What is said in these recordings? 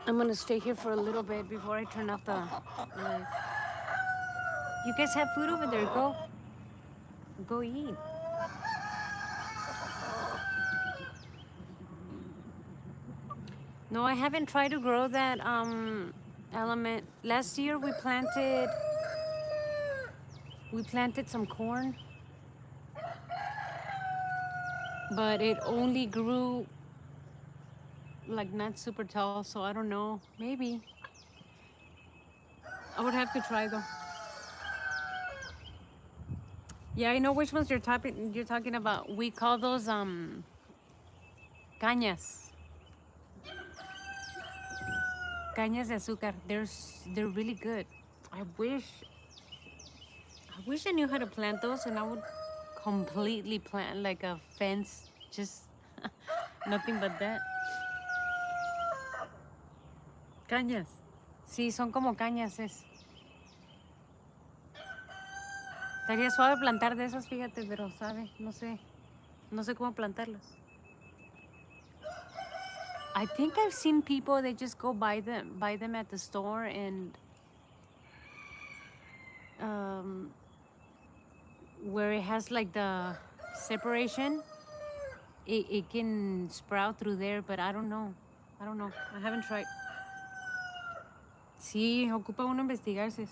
I'm gonna stay here for a little bit before I turn off the light. You guys have food over there. Go eat. No, I haven't tried to grow that element. Last year we planted some corn, but it only grew like not super tall, so I don't know. Maybe I would have to try though. Yeah, I know which ones you're talking about. We call those cañas. Cañas de azúcar. They're really good. I wish I wish I knew how to plant those and I would completely plant like a fence, just nothing but that. Cañas. Sí, son como cañas es. Estaría suave plantar de esos, fíjate, pero sabe, no sé cómo plantarlos. I think I've seen people they just go buy them at the store and um, where it has like the separation, it can sprout through there, but I don't know. I haven't tried. Sí, ocupa uno investigarse.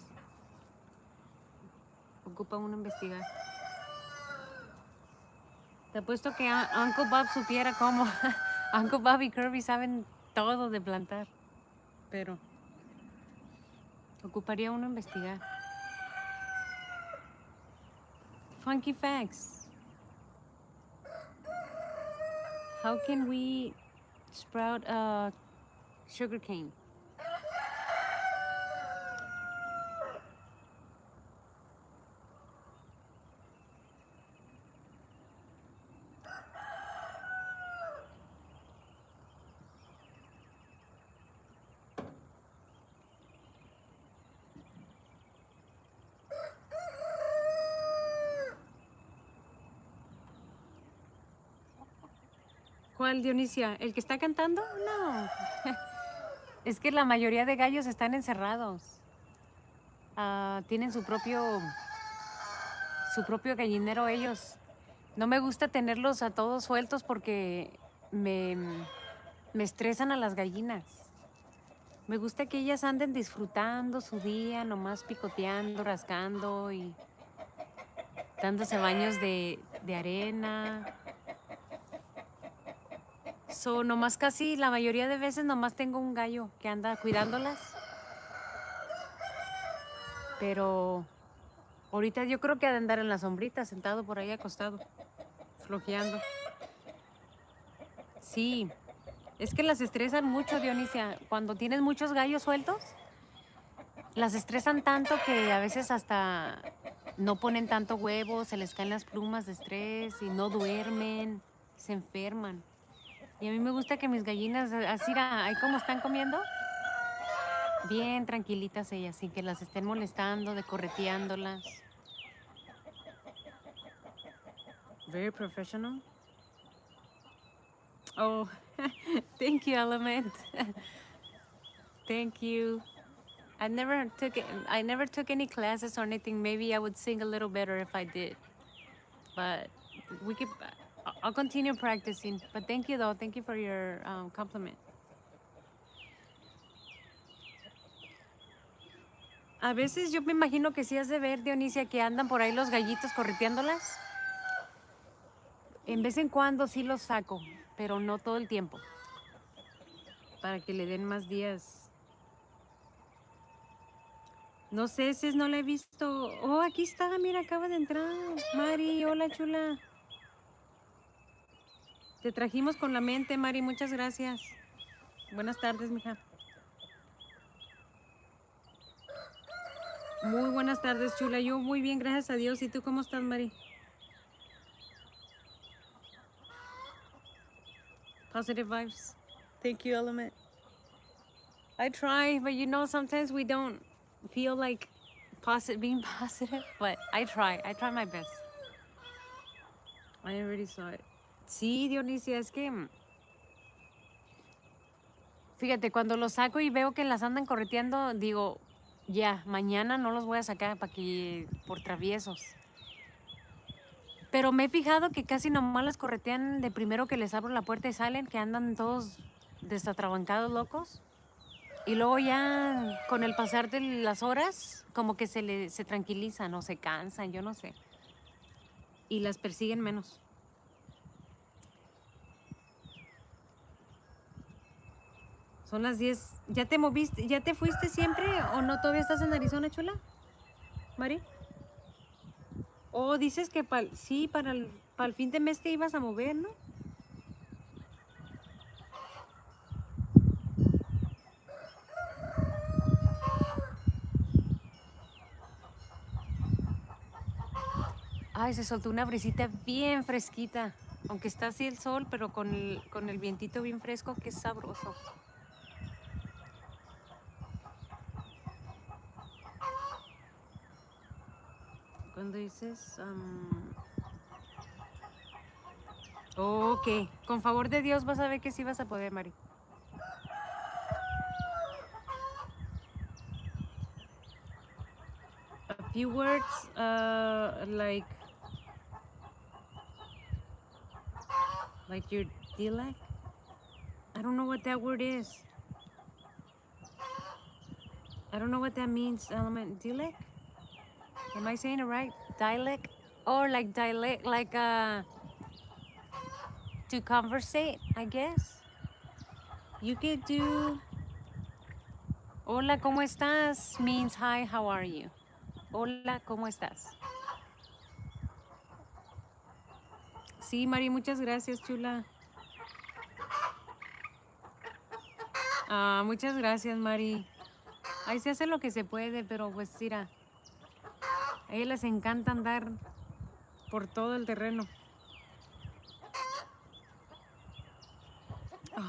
Ocupa uno investigar. Te apuesto que Uncle Bob supiera cómo. Uncle Bob y Kirby saben todo de plantar, pero ocuparía uno investigar. Funky facts. How can we sprout sugar cane? ¿Cuál, Dionisia? ¿El que está cantando? No. Es que la mayoría de gallos están encerrados. Tienen su propio gallinero ellos. No me gusta tenerlos a todos sueltos porque me, me estresan a las gallinas. Me gusta que ellas anden disfrutando su día, nomás picoteando, rascando y dándose baños de arena. Nomás casi la mayoría de veces nomás tengo un gallo que anda cuidándolas. Pero ahorita yo creo que ha de andar en la sombrita, sentado por ahí acostado, flojeando. Sí, es que las estresan mucho, Dionisia. Cuando tienes muchos gallos sueltos, las estresan tanto que a veces hasta no ponen tanto huevo, se les caen las plumas de estrés y no duermen, se enferman. Y a mí me gusta que mis gallinas, así, ahí como están comiendo, bien tranquilitas ellas, sin que las estén molestando, de correteándolas. Very professional. Oh, thank you, Element. Thank you. I never took any classes or anything. Maybe I would sing a little better if I did. But we could. I'll continue practicing. But thank you though. Thank you for your compliment. A veces yo me imagino que sí has de ver, Dionisia, que andan por ahí los gallitos correteándolas. En vez en cuando sí los saco, pero no todo el tiempo. Para que le den más días. No sé si no la he visto. Oh, aquí está, mira, acaba de entrar. Mari, hola chula. Te trajimos con la mente, Mari, muchas gracias. Buenas tardes, mija. Muy buenas tardes, chula. Yo muy bien, gracias a Dios. ¿Y tú cómo estás, Mari? Positive vibes. Thank you, Element. I try, but sometimes we don't feel like being positive, but I try. I try my best. I already saw it. Sí, Dionisia, es que Fíjate, cuando los saco y veo que las andan correteando, digo, ya, mañana no los voy a sacar para que por traviesos. Pero me he fijado que casi nomás las corretean de primero que les abro la puerta y salen, que andan todos desatrabancados, locos. Y luego ya con el pasar de las horas, como que se tranquilizan o se cansan, yo no sé. Y las persiguen menos. Son las 10. ¿Ya te moviste? ¿Ya te fuiste siempre o no? ¿Todavía estás en Arizona, chula? ¿Mari? Oh, dices que sí, para el fin de mes te ibas a mover, ¿no? Ay, se soltó una brisita bien fresquita. Aunque está así el sol, pero con el vientito bien fresco, que es sabroso. Cuando dices... ok, con favor de Dios vas a ver que sí vas a poder, Mari. A few words, like your dialect. I don't know what that word is. I don't know what that means. Element dialect. Am I saying it right? Dialect, or like dialect, like to conversate, I guess. You could do. Hola, ¿cómo estás? Means hi, how are you? Hola, ¿cómo estás? Sí, Mari, muchas gracias, chula. Muchas gracias, Mari. Ahí se hace lo que se puede, pero pues mira, a ellas les encanta andar por todo el terreno.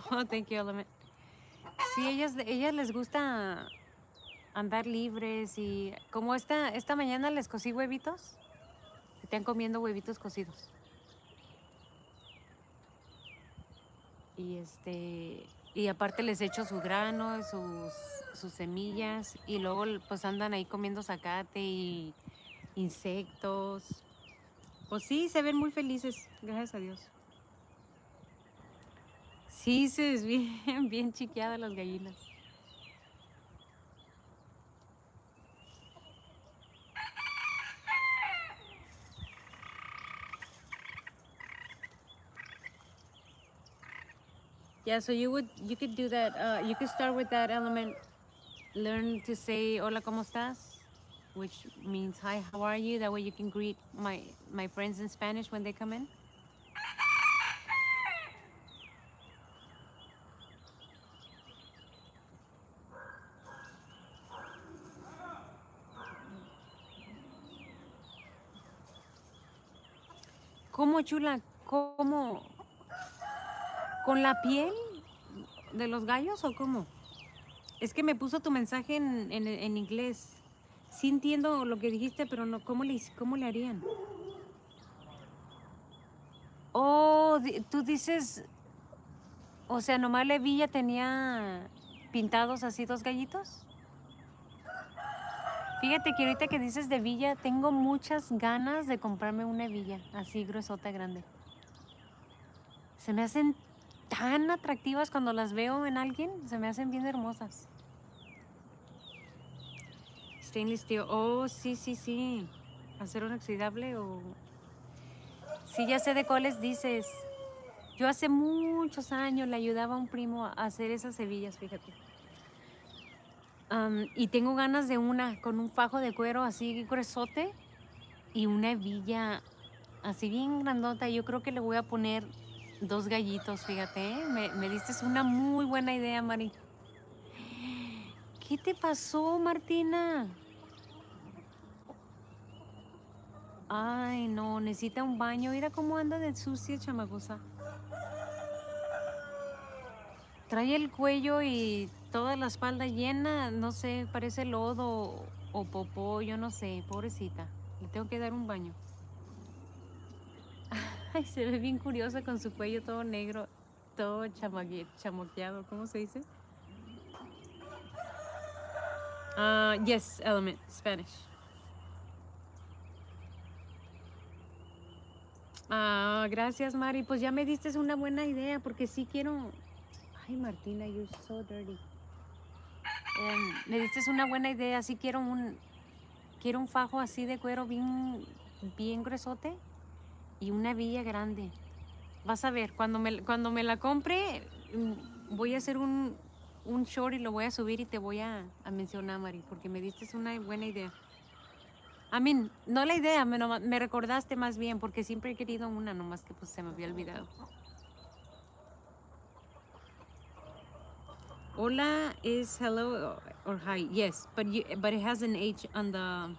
Oh, thank you, Element. Sí, ellas les gusta andar libres y como esta mañana les cocí huevitos, están comiendo huevitos cocidos. Y aparte les echo su grano, sus semillas y luego pues andan ahí comiendo zacate y insectos. Pues sí, se ven muy felices, gracias a Dios. Sí, se ven bien, bien chiqueadas las gallinas. Yeah, so you could do that. You could start with that element. Learn to say "Hola, cómo estás," which means "Hi, how are you?" That way you can greet my friends in Spanish when they come in. ¿Cómo, chula? ¿Cómo? ¿Con la piel de los gallos o cómo? Es que me puso tu mensaje en inglés. Sí entiendo lo que dijiste, pero no, cómo le harían? Oh, tú dices, o sea, nomás la hebilla tenía pintados así dos gallitos. Fíjate que ahorita que dices de villa, tengo muchas ganas de comprarme una hebilla así gruesota, grande. Se me hacen tan atractivas cuando las veo en alguien, se me hacen bien hermosas. Stainless steel, oh, sí, sí, sí. Acero inoxidable o... Sí, ya sé de cuáles dices. Yo hace muchos años le ayudaba a un primo a hacer esas hebillas, fíjate. Y tengo ganas de una con un fajo de cuero así gruesote y una hebilla así bien grandota. Yo creo que le voy a poner dos gallitos, fíjate. Me diste una muy buena idea, Mari. ¿Qué te pasó, Martina? Ay, no, necesita un baño. Mira cómo anda de sucia, chamagosa. Trae el cuello y toda la espalda llena, no sé, parece lodo o popó, yo no sé, pobrecita. Le tengo que dar un baño. Ay, se ve bien curiosa con su cuello todo negro, todo chamoqueado, ¿cómo se dice? Yes, element, Spanish. Ah, gracias, Mari. Pues ya me diste una buena idea porque sí quiero. Ay, Martina, you're so dirty. Me diste una buena idea. Sí quiero un fajo así de cuero bien gruesote y una villa grande. Vas a ver, cuando me la compre, voy a hacer un short y lo voy a subir y te voy a mencionar, Mari, porque me diste una buena idea. I mean, no la idea, me recordaste más bien, porque siempre he querido una, nomás que pues se me había olvidado. Hola is hello or hi, yes, but it has an H on the,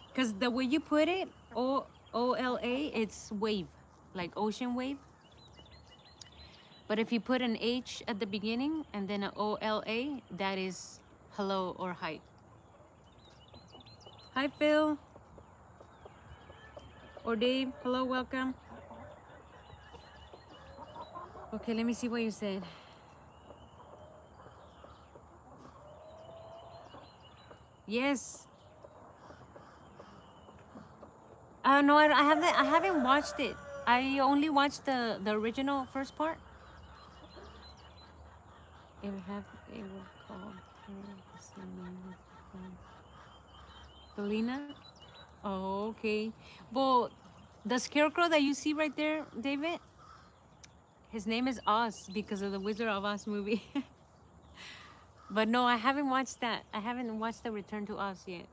because the way you put it, OLA, it's wave, like ocean wave. But if you put an H at the beginning and then an OLA, that is hello or hi. Hi, Phil. Or Dave. Hello, welcome. Okay, let me see what you said. Yes. No, I haven't watched it. I only watched the original first part. It will call her the same name as Belina. Oh, okay. Well, the scarecrow that you see right there, David, his name is Oz because of the Wizard of Oz movie. But no, I haven't watched that. I haven't watched the Return to Oz yet.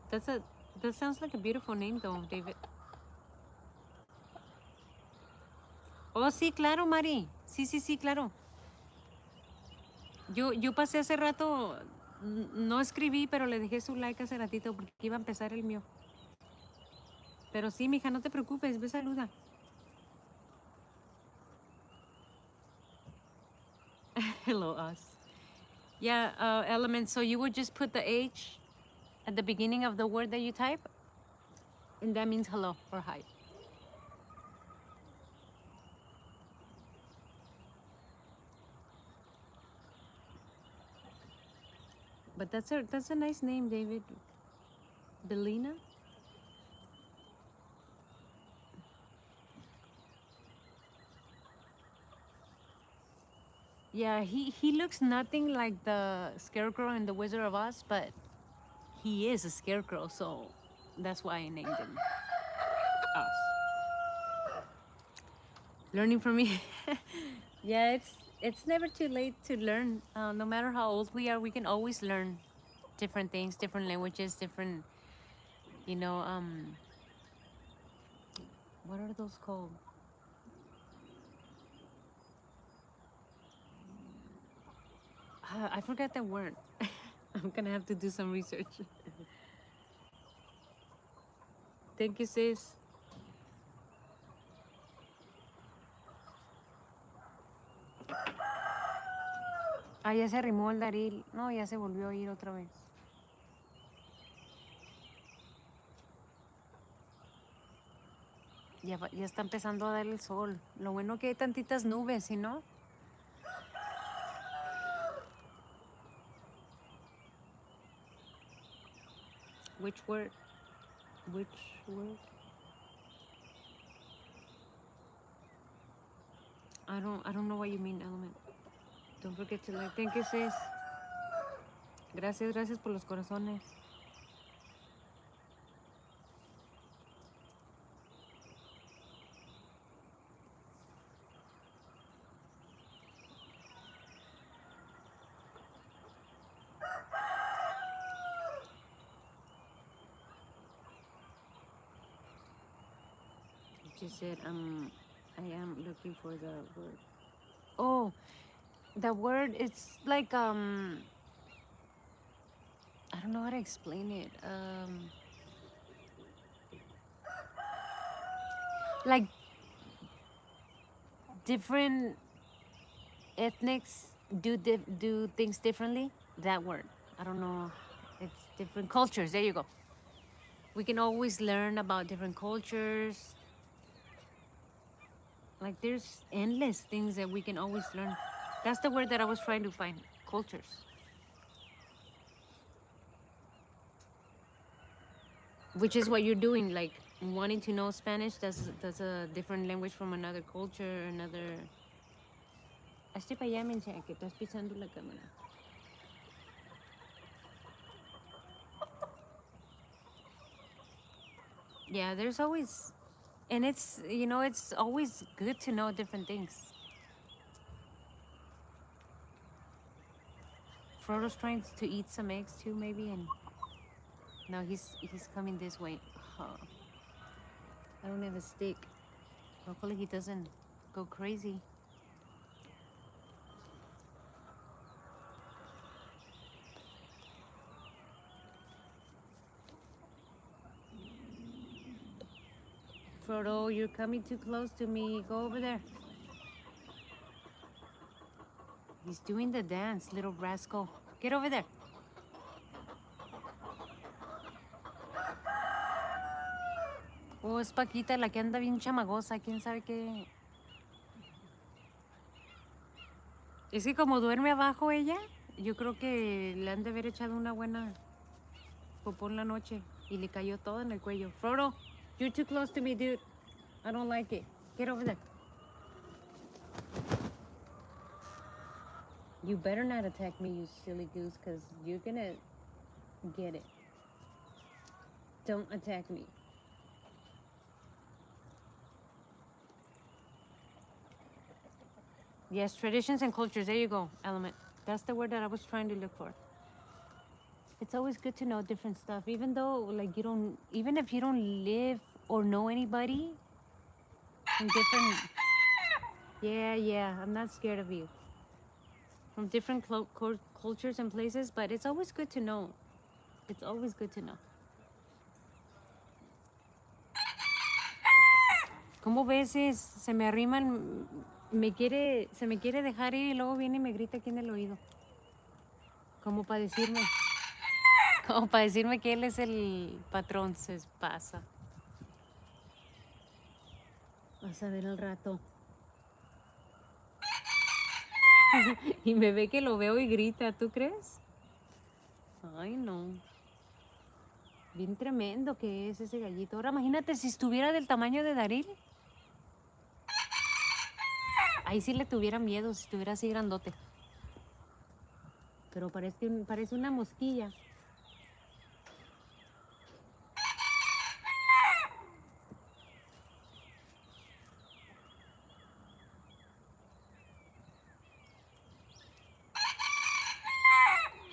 That's a that sounds like a beautiful name though, David. Oh, sí, claro, Mari. Sí, sí, sí, claro. Yo pasé hace rato, no escribí, pero le dejé su like hace ratito porque iba a empezar el mío. Pero sí, mija, no te preocupes, ve saluda. Hello, us. Yeah, Element. So you would just put the H at the beginning of the word that you type, and that means hello or hi. But that's a nice name, David. Belina. Yeah, he looks nothing like the Scarecrow in The Wizard of Oz, but he is a scarecrow, so that's why I named him Oz. Learning from me. Yeah, it's never too late to learn. No matter how old we are, we can always learn different things, different languages, different, you know, what are those called? I forgot the word. I'm gonna have to do some research. Thank you, sis. Ah, ya se arrimó el Daril. No, ya se volvió a ir otra vez. Ya está empezando a dar el sol. Lo bueno que hay tantitas nubes, ¿sí no? Which word? Which word? I don't know what you mean, Element. Don't forget to like. Thank you, sis. Gracias, gracias por los corazones. She said, I am looking for the word. Oh, the word, it's like, I don't know how to explain it. Like different ethnics do things differently. That word, I don't know. It's different cultures. There you go. We can always learn about different cultures. Like there's endless things that we can always learn. That's the word that I was trying to find. Cultures. Which is what you're doing, like wanting to know Spanish. That's a different language from another culture, another. Hazte para allá, mensa, que estás pisando la cámara. Yeah, there's always, and it's, it's always good to know different things. Frodo's trying to eat some eggs too, maybe, and now he's coming this way. Oh, I don't have a stick. Hopefully he doesn't go crazy. Frodo, you're coming too close to me. Go over there. He's doing the dance, little rascal. Get over there. Oh, es Paquita la que anda bien chamagosa. ¿Quién sabe qué? Es que como duerme abajo ella, yo creo que le han de haber echado una buena popó en la noche y le cayó todo en el cuello. Frodo, you're too close to me, dude. I don't like it. Get over there. You better not attack me, you silly goose, because you're gonna get it. Don't attack me. Yes, traditions and cultures. There you go, Element. That's the word that I was trying to look for. It's always good to know different stuff, even though, like, even if you don't live or know anybody from different. Yeah, I'm not scared of you. From different cultures and places, but it's always good to know. It's always good to know. ¿Cómo veces se me arriman, se me quiere dejar ir y luego viene y me grita aquí en el oído? Como para decirme que él es el patrón, se pasa. Vas a ver al rato. Y me ve que lo veo y grita, ¿tú crees? Ay, no. Bien tremendo que es ese gallito. Ahora imagínate si estuviera del tamaño de Daryl. Ahí sí le tuviera miedo si estuviera así grandote. Pero parece una mosquilla.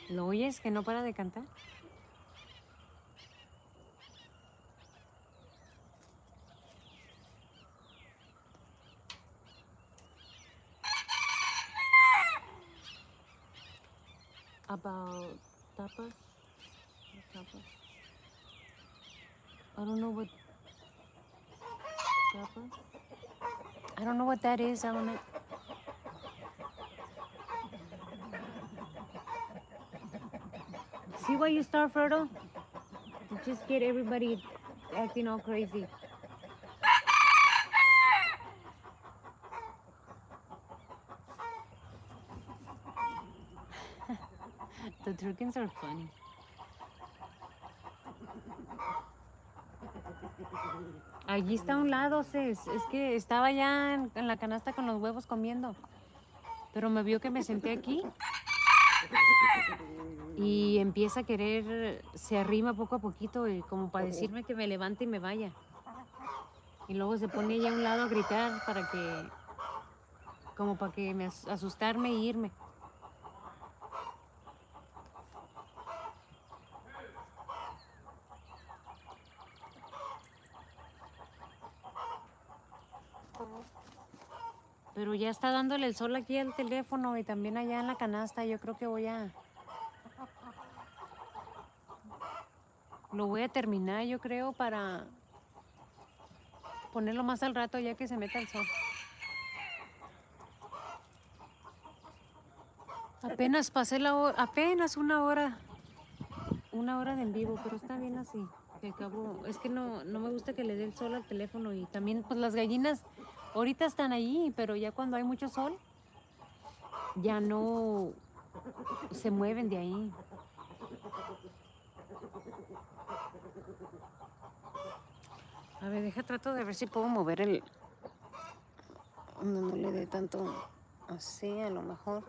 ¿Lo oyes que no para de cantar? About tapas? Tapas? I don't know what tapas? I don't know what that is, Element. See why you start, Frodo? To just get everybody acting all crazy. The Turkins are funny. Allí está a un lado, Cés. Es que estaba ya en la canasta con los huevos comiendo. Pero me vio que me senté aquí. Y empieza a querer, se arrima poco a poquito y como para decirme que me levante y me vaya. Y luego se pone ella a un lado a gritar como para que me asustarme e irme. Pero ya está dándole el sol aquí al teléfono y también allá en la canasta. Yo creo que lo voy a terminar, yo creo, para ponerlo más al rato ya que se meta el sol. Apenas pasé apenas una hora de en vivo, pero está bien así. Que acabo, es que no me gusta que le dé el sol al teléfono y también pues las gallinas Ahorita están ahí, pero ya cuando hay mucho sol, ya no se mueven de ahí. A ver, trato de ver si puedo mover el... No le dé tanto así, a lo mejor.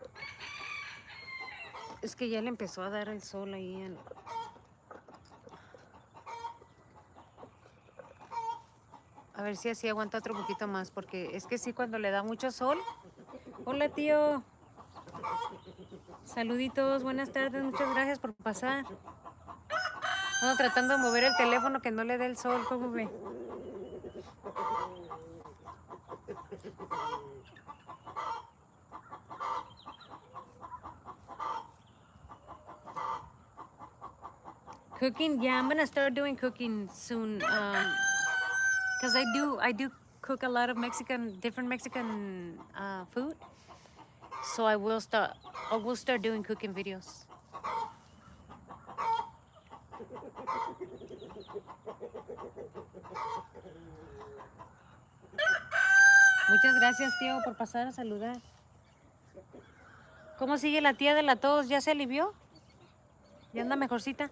Es que ya le empezó a dar el sol ahí. A ver si así aguanta otro poquito más, porque es que sí, cuando le da mucho sol... Hola, tío. Saluditos, buenas tardes, muchas gracias por pasar. Ando tratando de mover el teléfono que no le dé el sol, ¿cómo ve? Cooking, yeah, I'm gonna start doing cooking soon. Cause I do cook a lot of different Mexican food. So I will start doing cooking videos. Muchas gracias, tío, por pasar a saludar. ¿Cómo sigue la tía de la tos? ¿Ya se alivió? ¿Ya anda mejorcita?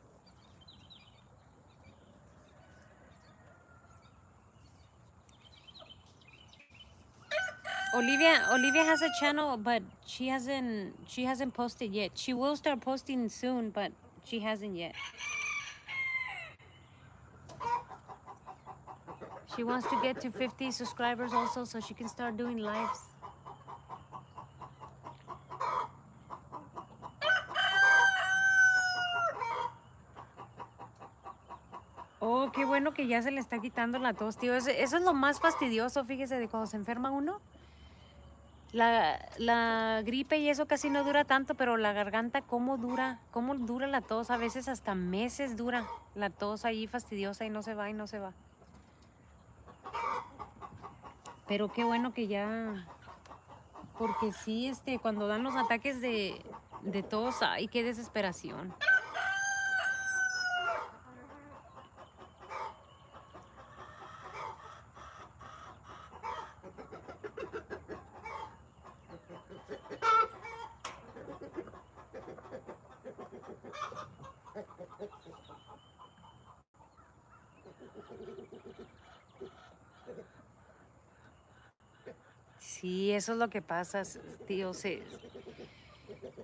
Olivia has a channel, but she hasn't posted yet. She will start posting soon, but she hasn't yet. She wants to get to 50 subscribers also, so she can start doing lives. Oh, qué bueno que ya se le está quitando la tos, tío. Eso es lo más fastidioso, fíjese, de cuando se enferma uno. La gripe y eso casi no dura tanto, pero la garganta, ¿cómo dura la tos? A veces hasta meses dura la tos ahí fastidiosa y no se va y no se va. Pero qué bueno que ya, porque sí, cuando dan los ataques de tos, ay, qué desesperación. Sí, eso es lo que pasa, tío.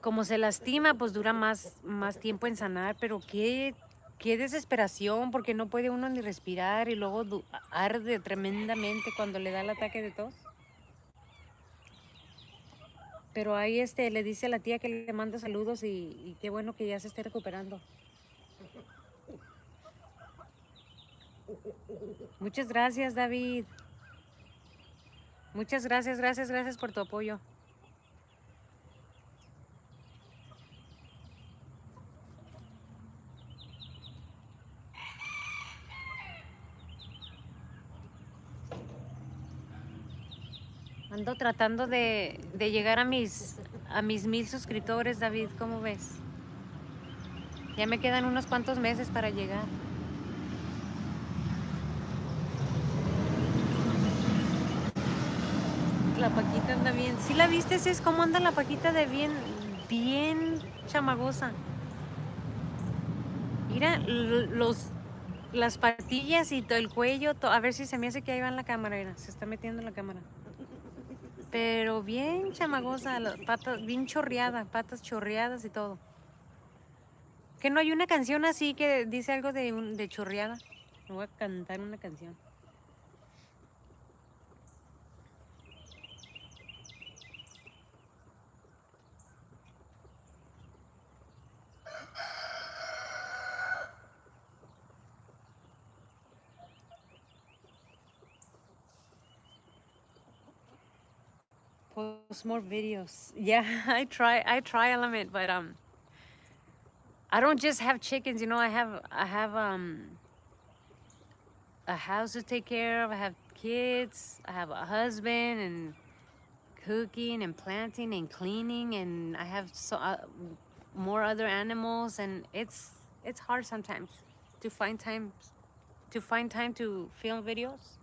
Como se lastima, pues dura más tiempo en sanar, pero qué desesperación, porque no puede uno ni respirar y luego arde tremendamente cuando le da el ataque de tos. Pero ahí le dice a la tía que le manda saludos y qué bueno que ya se esté recuperando. Muchas gracias, David. Muchas gracias por tu apoyo. Ando tratando de llegar a mis 1000 suscriptores, David, ¿cómo ves? Ya me quedan unos cuantos meses para llegar. La Paquita anda bien. ¿Sí la viste? Es cómo anda la Paquita de bien chamagosa. Mira, las patillas y todo el cuello. A ver si se me hace que ahí va en la cámara. Mira, se está metiendo en la cámara. Pero bien chamagosa, las patas bien chorreada, patas chorreadas y todo. Que no hay una canción así que dice algo de chorreada. Me voy a cantar una canción. Post more videos. Yeah, I try element, but I don't just have chickens, you know, I have a house to take care of. I have kids. I have a husband and cooking and planting and cleaning, and I have more other animals, and it's hard sometimes to find time to film videos.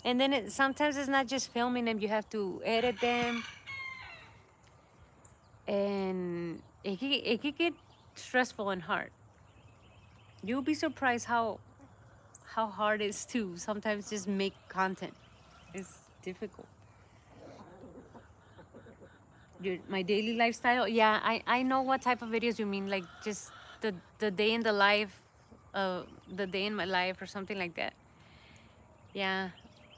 And then sometimes it's not just filming them, you have to edit them. And it could get stressful and hard. You'll be surprised how hard it is to sometimes just make content. It's difficult. My daily lifestyle, yeah, I know what type of videos you mean, like just the day in the life, the day in my life or something like that. Yeah,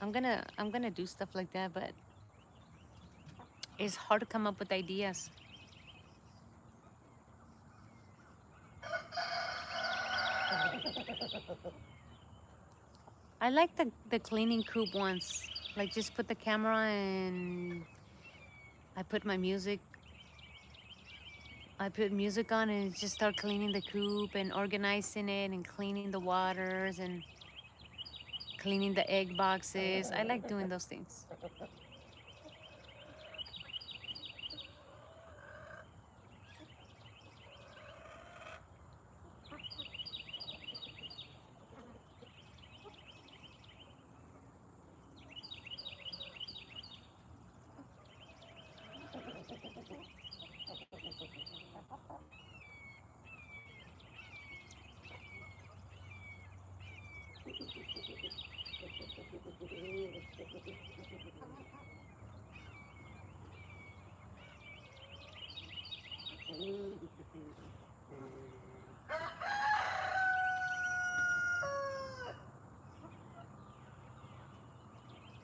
I'm gonna do stuff like that, but it's hard to come up with ideas. I like the cleaning Coop ones. Like just put the camera and I put my music. I put music on and just start cleaning the coop and organizing it and cleaning the waters and cleaning the egg boxes. I like doing those things.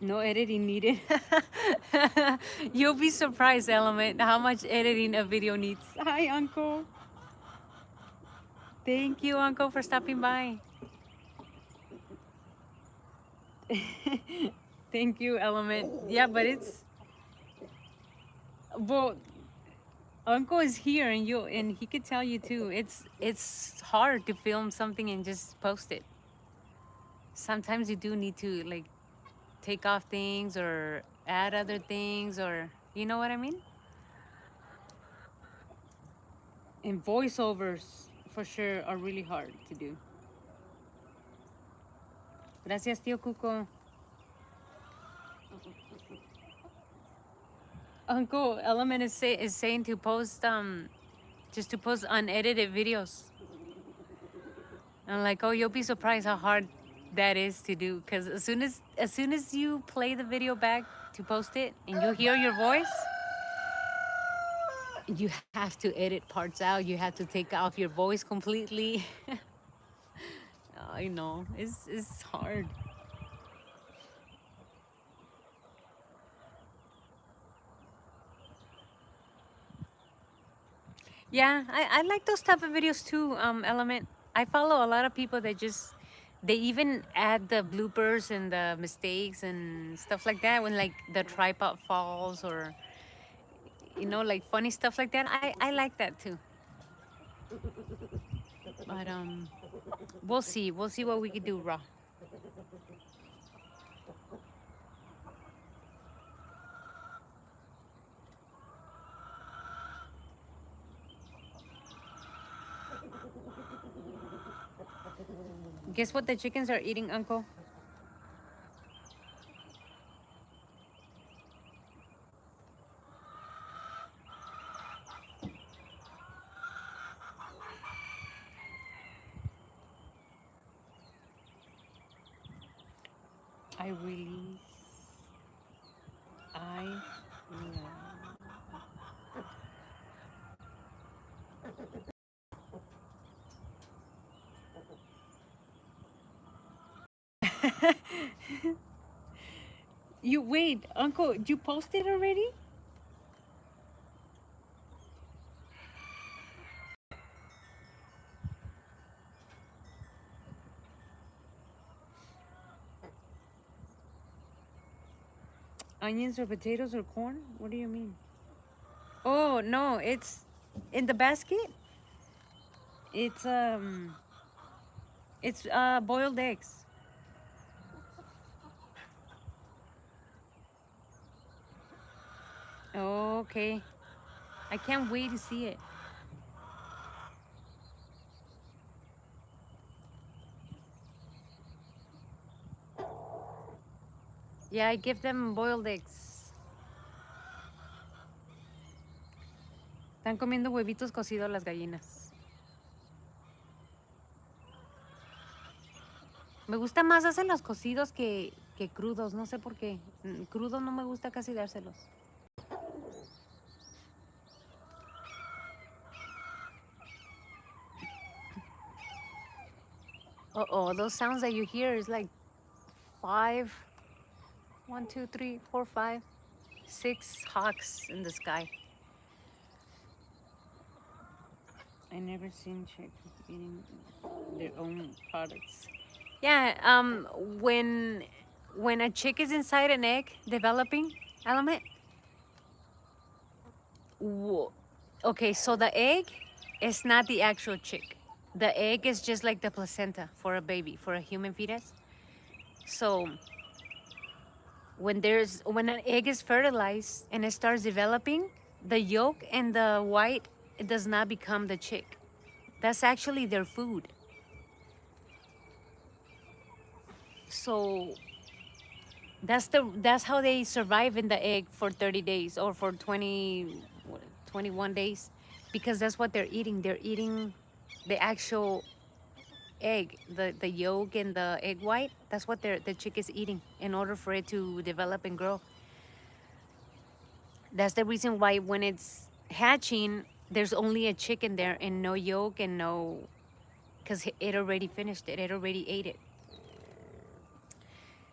No editing needed. You'll be surprised, Element, how much editing a video needs. Hi, Uncle. Thank you, Uncle, for stopping by. Thank you, Element. Yeah, but well, Uncle is here, and he could tell you too. It's hard to film something and just post it. Sometimes you do need to like take off things or add other things, or you know what I mean? And voiceovers for sure are really hard to do. Gracias, tío Cuco. Uncle Element is saying to post just to post unedited videos. I'm like, oh, you'll be surprised how hard that is to do. Because as soon as you play the video back to post it and you hear your voice, you have to edit parts out. You have to take off your voice completely. I know it's hard. Yeah, I like those type of videos too, Element. I follow a lot of people that just they even add the bloopers and the mistakes and stuff like that when like the tripod falls or like funny stuff like that. I like that too. But we'll see. We'll see what we could do, Raw. Guess what the chickens are eating, Uncle? I release. I love. You wait, Uncle. You posted already? Onions or potatoes or corn? What do you mean? Oh no, it's in the basket. It's boiled eggs. Okay. I can't wait to see it. Yeah, I give them boiled eggs. Están comiendo huevitos cocidos las gallinas. Me gusta más hacerlos cocidos que crudos, no sé por qué. Crudo no me gusta casi dárselos. Uh-oh, those sounds that you hear is like 5, 1, 2, 3, 4, 5, 6 hawks in the sky. I never seen chicks eating their own products. Yeah, when a chick is inside an egg developing element, okay, so the egg is not the actual chick. The egg is just like the placenta for a baby, for a human fetus. So when an egg is fertilized and it starts developing, the yolk and the white, it does not become the chick. That's actually their food. So that's how they survive in the egg for 30 days or for 21 days, because that's what they're eating. They're eating the actual egg, the yolk and the egg white. That's what the chick is eating in order for it to develop and grow. That's the reason why when it's hatching, there's only a chicken there and no yolk and no, because it already finished it. It already ate it.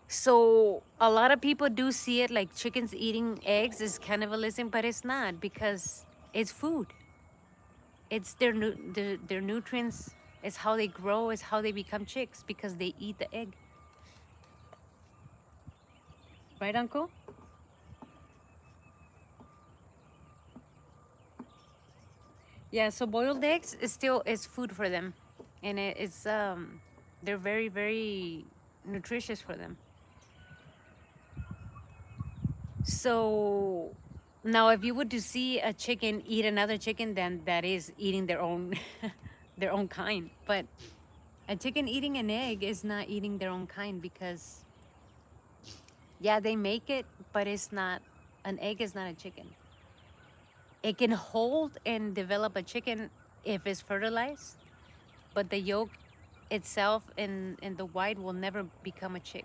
So a lot of people do see it like chickens eating eggs is cannibalism, but it's not, because it's food. It's their nutrients. It's how they grow. It's how they become chicks, because they eat the egg. Right, Uncle? Yeah. So boiled eggs is food for them, and they're very, very nutritious for them. So now, if you were to see a chicken eat another chicken, then that is eating their own their own kind. But a chicken eating an egg is not eating their own kind, because yeah, they make it, but it's not, an egg is not a chicken. It can hold and develop a chicken if it's fertilized, but the yolk itself and the white will never become a chick.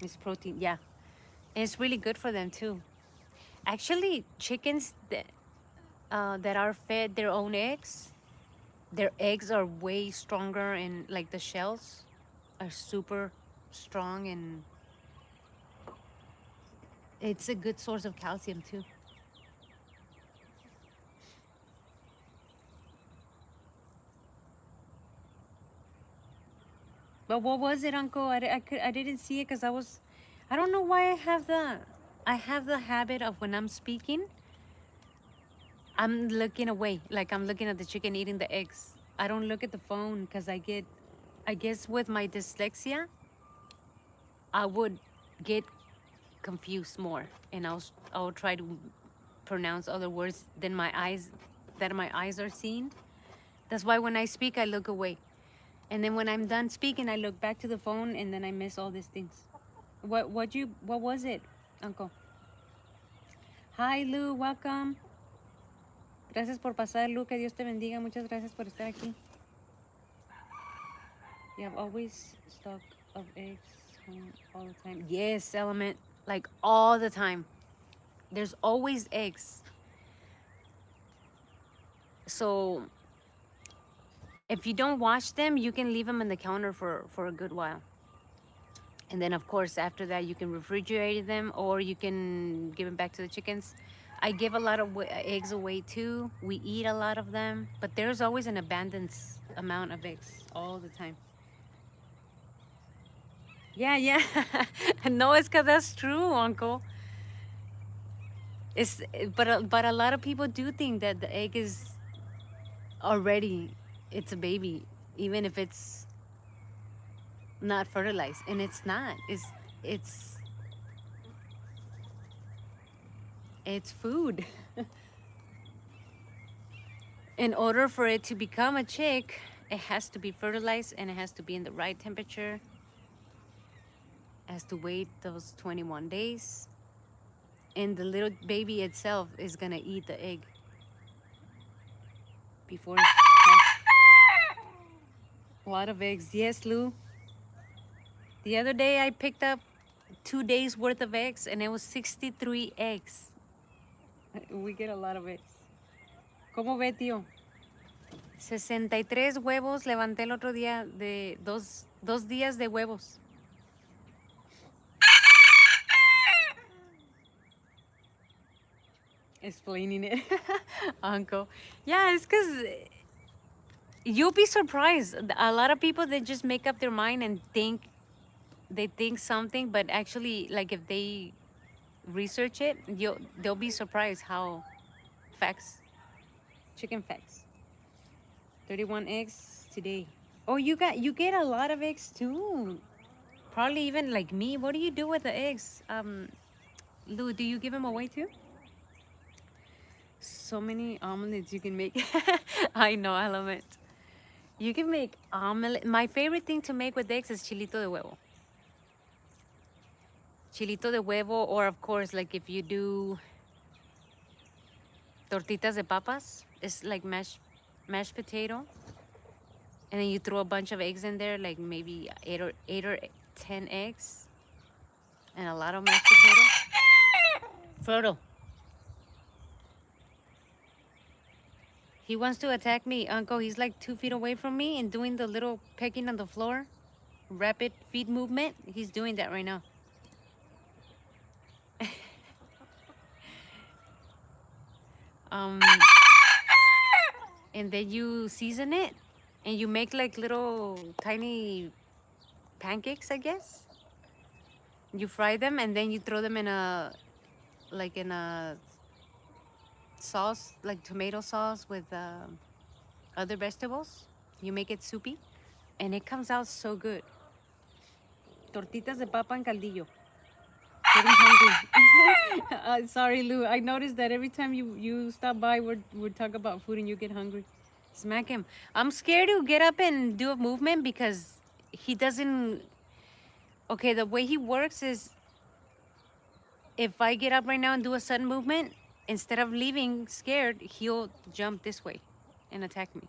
It's protein, yeah. And it's really good for them too. Actually, chickens that are fed their own eggs, their eggs are way stronger, and like the shells are super strong, and it's a good source of calcium too. But what was it, Uncle? I didn't see it because I don't know why I have the habit of when I'm speaking, I'm looking away, like I'm looking at the chicken eating the eggs. I don't look at the phone because I guess with my dyslexia, I would get confused more, and I'll try to pronounce other words than my eyes are seeing. That's why when I speak, I look away. And then when I'm done speaking, I look back to the phone, and then I miss all these things. What was it, Uncle? Hi, Lou, welcome. Gracias por pasar, Lou. Que Dios te bendiga. Muchas gracias por estar aquí. You have always stock of eggs all the time. Yes, Element. Like all the time. There's always eggs. So if you don't wash them, you can leave them in the counter for a good while. And then, of course, after that, you can refrigerate them, or you can give them back to the chickens. I give a lot of eggs away too. We eat a lot of them, but there's always an abundance amount of eggs all the time. Yeah, yeah. No, it's because that's true, Uncle. It's but a lot of people do think that the egg is already, it's a baby, even if it's not fertilized, and it's not. It's it's food. In order for it to become a chick, It has to be fertilized and it has to be in the right temperature. It has to wait those 21 days. And the little baby itself is gonna eat the egg before it's hatched. A lot of eggs. Yes, Lou. The other day I picked up 2 days worth of eggs and it was 63 eggs. We get a lot of eggs. ¿Cómo ve, tío? 63 huevos levanté el otro día de dos días de huevos. Explaining it. Uncle. Yeah, it's because you'll be surprised. A lot of people, they just make up their mind and they think something, but actually, like if they research it, they'll be surprised how facts, chicken facts. 31 eggs today. Oh, you get a lot of eggs too. Probably even like me. What do you do with the eggs? Lou, do you give them away too? So many omelets you can make. I know, I love it. You can make omelet. My favorite thing to make with eggs is chilito de huevo. Chilito de huevo, or of course, like if you do tortitas de papas, it's like mashed potato, and then you throw a bunch of eggs in there, like maybe eight or 10 eggs, and a lot of mashed potato. Frodo. He wants to attack me, Uncle. He's like 2 feet away from me and doing the little pecking on the floor, rapid feet movement. He's doing that right now. um, and then you season it, and you make like little tiny pancakes, I guess. You fry them, and then you throw them in a sauce, like tomato sauce with other vegetables. You make it soupy, and it comes out so good. Tortitas de papa en caldillo. Getting hungry. Sorry, Lou. I noticed that every time you stop by, we're talking about food and you get hungry. Smack him. I'm scared to get up and do a movement because he doesn't. Okay, the way he works is if I get up right now and do a sudden movement, instead of leaving scared, he'll jump this way and attack me.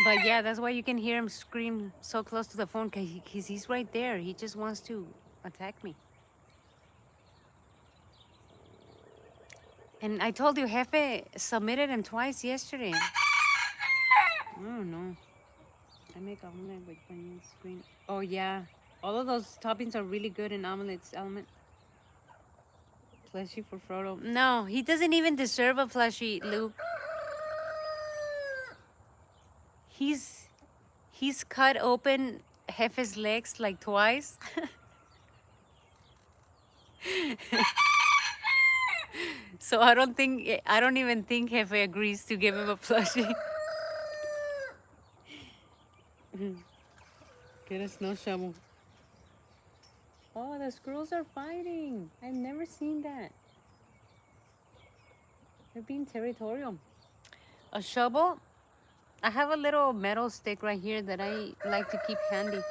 But yeah, that's why you can hear him scream so close to the phone because he's right there. He just wants to attack me. And I told you, Jefe submitted him twice yesterday. I don't know. I make omelet with onion screen. Oh yeah, all of those toppings are really good in omelets. Element. Fleshy for Frodo. No, he doesn't even deserve a fleshy, Luke. He's cut open Jefe's legs like twice. So I don't even think Jefe agrees to give him a plushie. Get a snow shovel. Oh, the squirrels are fighting. I've never seen that. They're being territorial. A shovel? I have a little metal stick right here that I like to keep handy,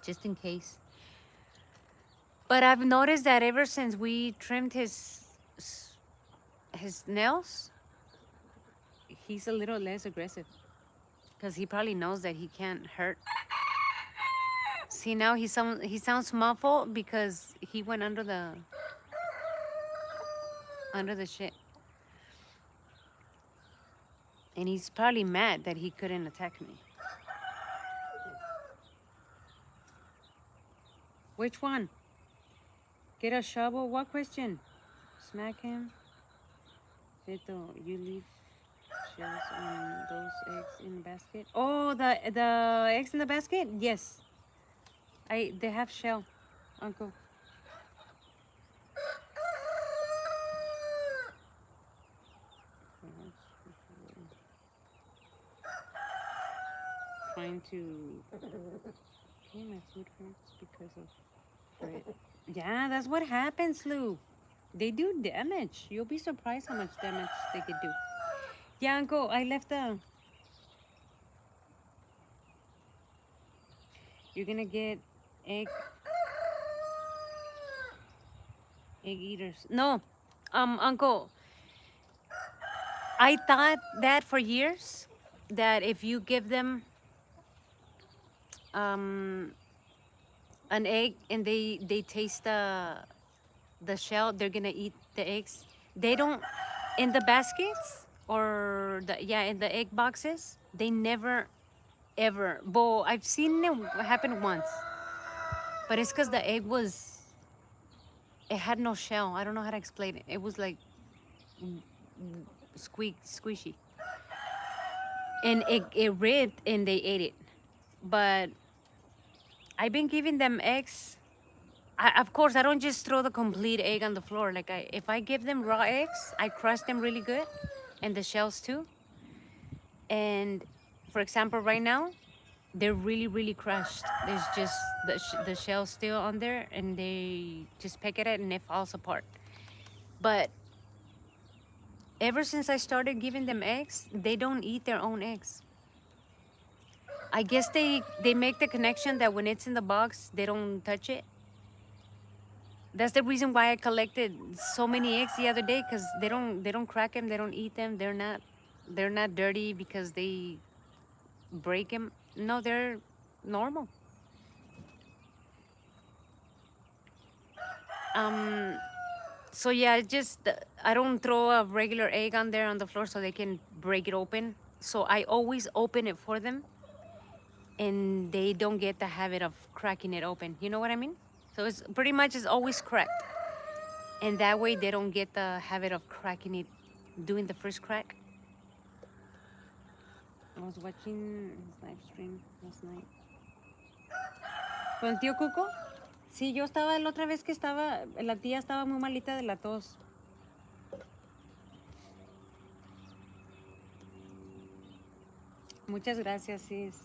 just in case. But I've noticed that ever since we trimmed his nails, he's a little less aggressive. Because he probably knows that he can't hurt. See, now he sounds muffled because he went under the shit. And he's probably mad that he couldn't attack me. Which one? Get a shovel? What question? Smack him. Beto, you leave shells on those eggs in the basket. Oh, the eggs in the basket? Yes. They have shell, Uncle. Trying to. Okay, my food hurts because of it. Yeah, that's what happens, Lou. They do damage. You'll be surprised how much damage they could do. Yeah, Uncle, I left the... You're gonna get egg eaters. No, Uncle, I thought that for years, that if you give them um an egg and they taste the shell, they're gonna eat the eggs. They don't, in the baskets or the, yeah, in the egg boxes, they never ever. But I've seen it happen once, but it's because the egg was, it had no shell. I don't know how to explain it. It was like squishy, and it ripped and they ate it. But I've been giving them eggs. Of course, I don't just throw the complete egg on the floor. Like, if I give them raw eggs, I crush them really good, and the shells too. And for example, right now, they're really, really crushed. There's just the shell still on there, and they just peck at it and it falls apart. But ever since I started giving them eggs, they don't eat their own eggs. I guess they make the connection that when it's in the box, they don't touch it. That's the reason why I collected so many eggs the other day, because they don't crack them, they don't eat them. They're not dirty because they break them. No, they're normal. Um, so yeah, I don't throw a regular egg on there on the floor so they can break it open. So I always open it for them, and they don't get the habit of cracking it open. You know what I mean? So it's pretty much, it's always cracked, and that way they don't get the habit of cracking it, doing the first crack. I was watching his live stream last night. ¿Con el tío Cuco? Sí, yo estaba la otra vez que estaba, la tía estaba muy malita de la tos. Muchas gracias, sis.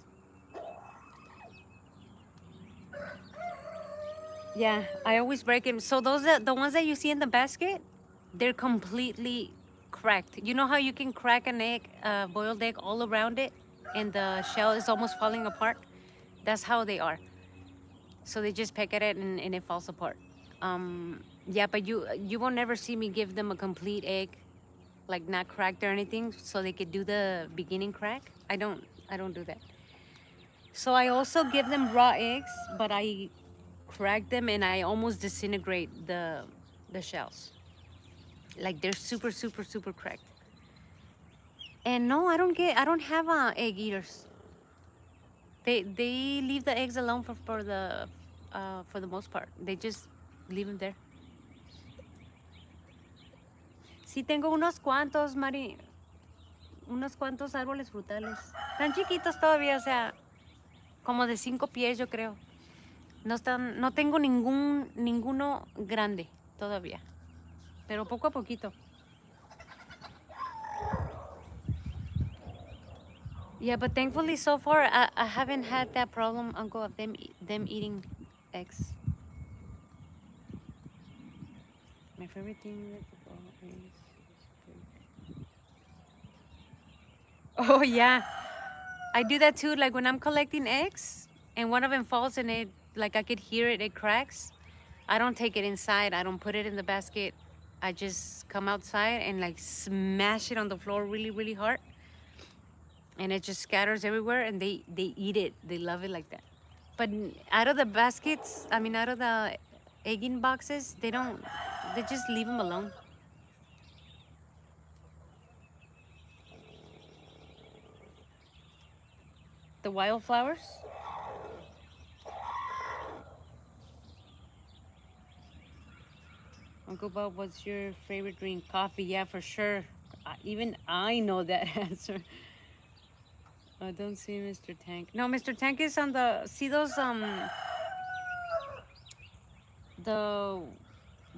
Yeah, I always break them. So those the ones that you see in the basket, they're completely cracked. You know how you can crack an egg, boiled egg all around it, and the shell is almost falling apart? That's how they are. So they just peck at it and it falls apart. Yeah, but you won't never see me give them a complete egg, like not cracked or anything, so they could do the beginning crack. I don't do that. So I also give them raw eggs, but I crack them and I almost disintegrate the shells. Like, they're super, super, super cracked. And no, I don't have egg eaters. They leave the eggs alone for the most part. They just leave them there. Sí, tengo unos cuantos, Mari. Unos cuantos árboles frutales. Tan chiquitos todavía, o sea, como de 5 pies, yo creo. No tengo ninguno grande todavía. Pero poco a poquito. Yeah, but thankfully so far I haven't had that problem, Uncle, of them eating eggs. My favorite thing about is oh yeah, I do that too. Like when I'm collecting eggs and one of them falls and it, like, I could hear it, it cracks. I don't take it inside. I don't put it in the basket. I just come outside and like smash it on the floor really, really hard, and it just scatters everywhere. And they eat it. They love it like that. But out of the baskets, I mean, out of the egging boxes, they don't. They just leave them alone. The wildflowers. Uncle Bob, what's your favorite drink? Coffee, yeah, for sure. Even I know that answer. I don't see Mr. Tank. No, Mr. Tank is on the. See those the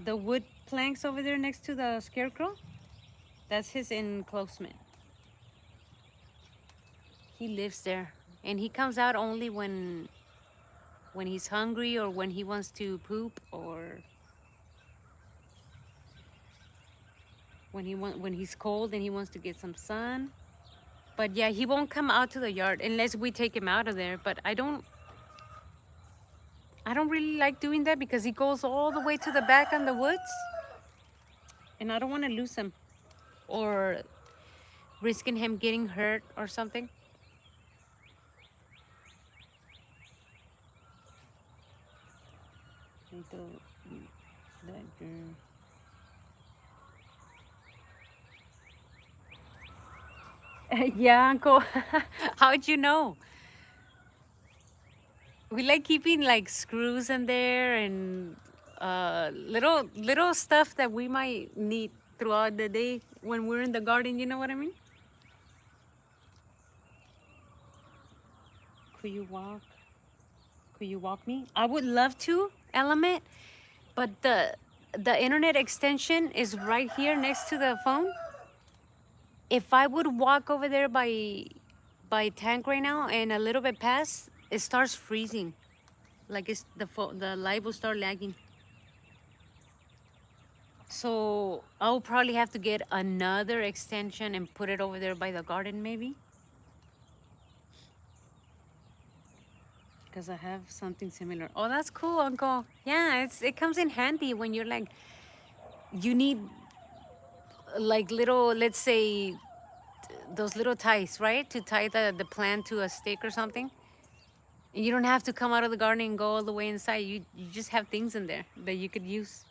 the wood planks over there next to the scarecrow? That's his enclosement. He lives there, and he comes out only when he's hungry or when he wants to poop or when he's cold and he wants to get some sun. But yeah, he won't come out to the yard unless we take him out of there. But I don't really like doing that because he goes all the way to the back in the woods, and I don't want to lose him or risking him getting hurt or something. Little, that girl. Yeah, Uncle. How'd you know? We like keeping like screws in there and little stuff that we might need throughout the day when we're in the garden. You know what I mean? Could you walk? Could you walk me? I would love to, Element, but the internet extension is right here next to the phone. If I would walk over there by tank right now and a little bit past, it starts freezing. Like it's the light will start lagging. So I'll probably have to get another extension and put it over there by the garden maybe. Because I have something similar. Oh, that's cool, Uncle. Yeah, it comes in handy when you're like you need like little, let's say those little ties, right? To tie the plant to a stick or something. And you don't have to come out of the garden and go all the way inside. You just have things in there that you could use.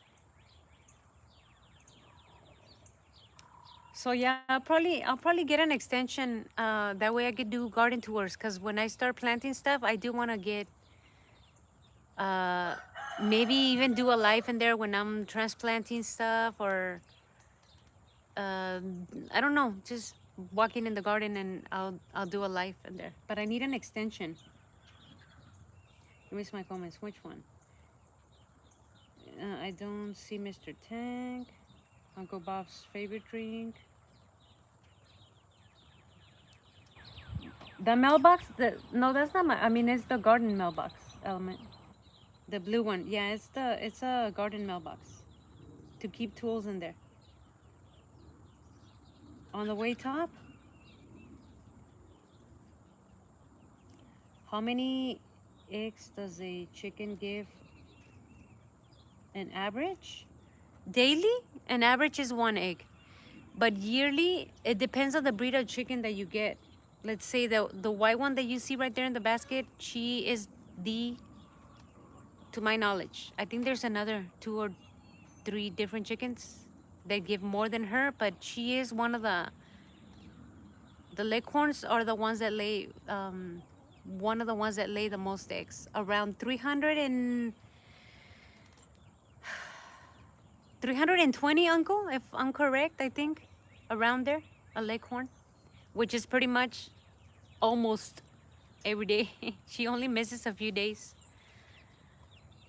So yeah, I'll probably get an extension. That way I could do garden tours. Cause when I start planting stuff, I do want to get uh, maybe even do a live in there when I'm transplanting stuff, or I don't know, just walking in the garden and I'll do a live in there. But I need an extension. I miss my comments. Which one? I don't see Mr. Tank. Uncle Bob's favorite drink. The mailbox? No, that's not my. I mean, it's the garden mailbox, Element. The blue one. Yeah, it's a garden mailbox to keep tools in there. On the way top. How many eggs does a chicken give? An average? Daily, an average is 1 egg. But yearly, it depends on the breed of chicken that you get. Let's say the white one that you see right there in the basket, she is the, to my knowledge. I think there's another 2 or 3 different chickens that give more than her, but she is one of the leghorns are the ones that lay one of the ones that lay the most eggs. Around 320, Uncle, if I'm correct, I think. Around there, a leghorn, which is pretty much almost every day. She only misses a few days.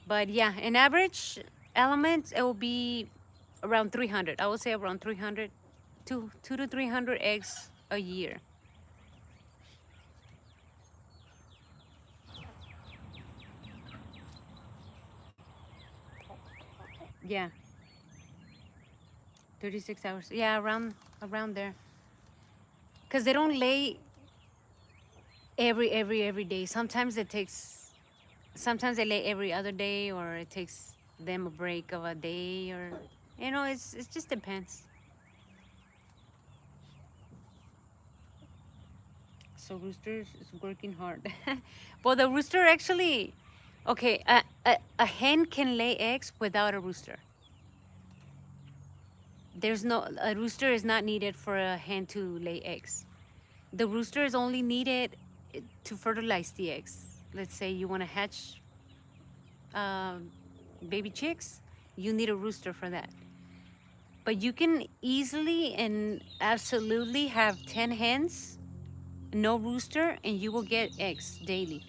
But yeah, in average elements, it will be around 300. I would say around 300, 2 to 300 eggs a year. Yeah, 36 hours. Yeah, around there. Because they don't lay every day. Sometimes they lay every other day, or it takes them a break of a day, or it just depends. So rooster is working hard. Well, the rooster actually, okay, a hen can lay eggs without a rooster. A rooster is not needed for a hen to lay eggs. The rooster is only needed to fertilize the eggs. Let's say you want to hatch um, baby chicks, you need a rooster for that. But you can easily and absolutely have 10 hens, no rooster, and you will get eggs daily.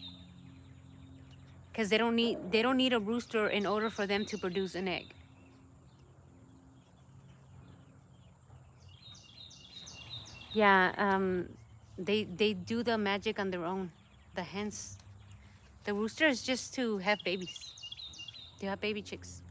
Because they don't need a rooster in order for them to produce an egg. Yeah, they do the magic on their own. The hens, the rooster is just to have babies, to have baby chicks.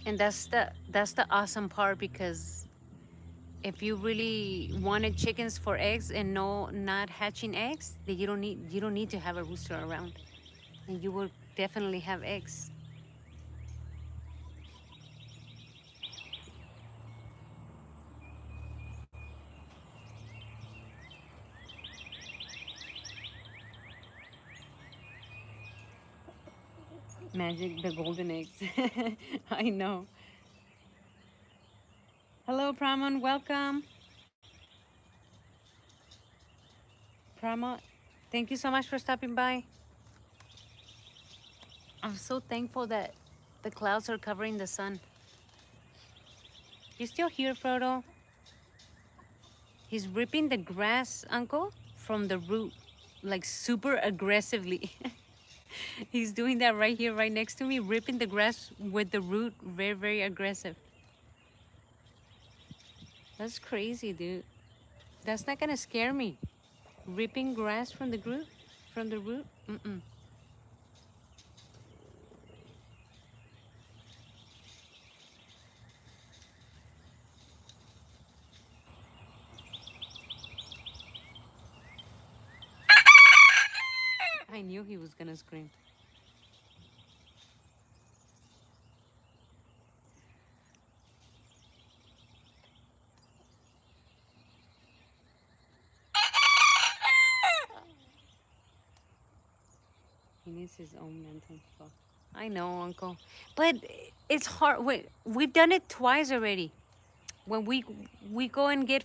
And that's the awesome part, because if you really wanted chickens for eggs and no not hatching eggs, then you don't need to have a rooster around, and you will definitely have eggs. Magic, the golden eggs. I know. Hello, Pramon. Welcome, Pramon. Thank you so much for stopping by. I'm so thankful that the clouds are covering the sun. You still here, Frodo? He's ripping the grass, Uncle, from the root, like super aggressively. He's doing that right here, right next to me, ripping the grass with the root, very, very aggressive. That's crazy, dude. That's not gonna scare me. Ripping grass from the root, from the root. Mm-mm. I knew he was gonna scream. He needs his own mental spot. I know, Uncle, but it's hard. Wait, we've done it twice already. When we go and get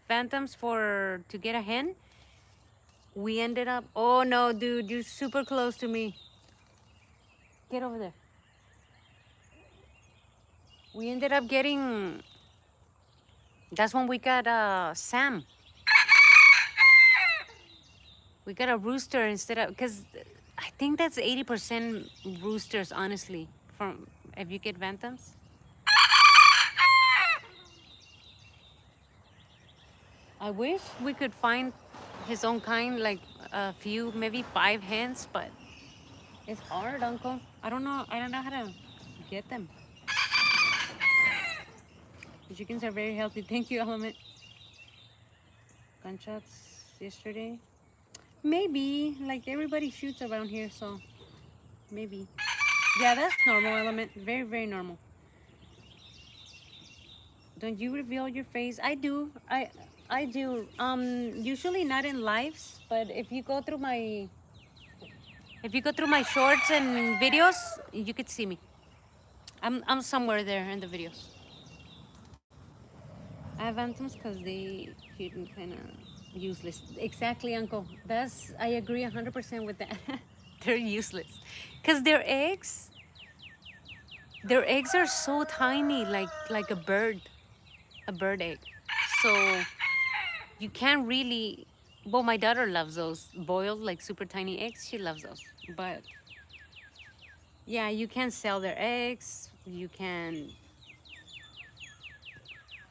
phantoms for to get a hen, we ended up. Oh no, dude, you're super close to me. Get over there. We ended up getting. That's when we got Sam. We got a rooster instead of, because I think that's 80% roosters, honestly. From if you get phantoms. I wish we could find his own kind, like a few, maybe 5 hens, but it's hard, Uncle. I don't know how to get them. The chickens are very healthy. Thank you, Element. Gunshots yesterday. Maybe. Like everybody shoots around here, so maybe. Yeah, that's normal, Element. Very, very normal. Don't you reveal your face? I do. I do. Usually not in lives, but if you go through my shorts and videos, you could see me. I'm somewhere there in the videos. I have anthems because they cute and kind of useless. Exactly, Uncle. I agree 100% with that. They're useless. Because their eggs are so tiny, like a bird egg. So you can't really, well, my daughter loves those boiled, like super tiny eggs. She loves those. But yeah, you can sell their eggs.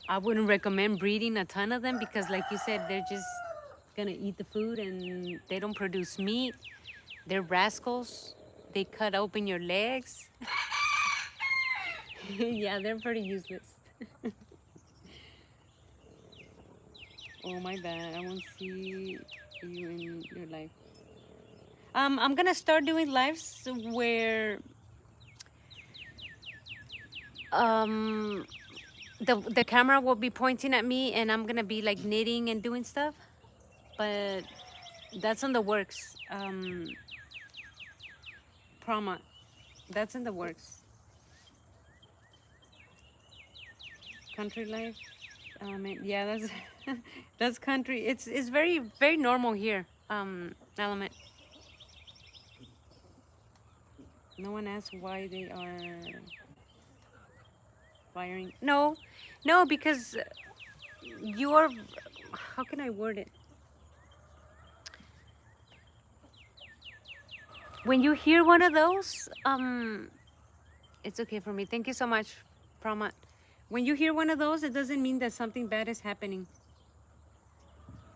I wouldn't recommend breeding a ton of them because, like you said, they're just gonna eat the food and they don't produce meat. They're rascals. They cut open your legs. Yeah, they're pretty useless. Oh my bad. I won't see you in your life. I'm gonna start doing lives where um the camera will be pointing at me and I'm gonna be like knitting and doing stuff. But that's in the works. Promo. That's in the works. Country life. Yeah, that's that's country. It's very very normal here. Element. No one asks why they are firing. No, no, because you're. How can I word it? When you hear one of those, it's okay for me. Thank you so much, Promat. When you hear one of those, it doesn't mean that something bad is happening.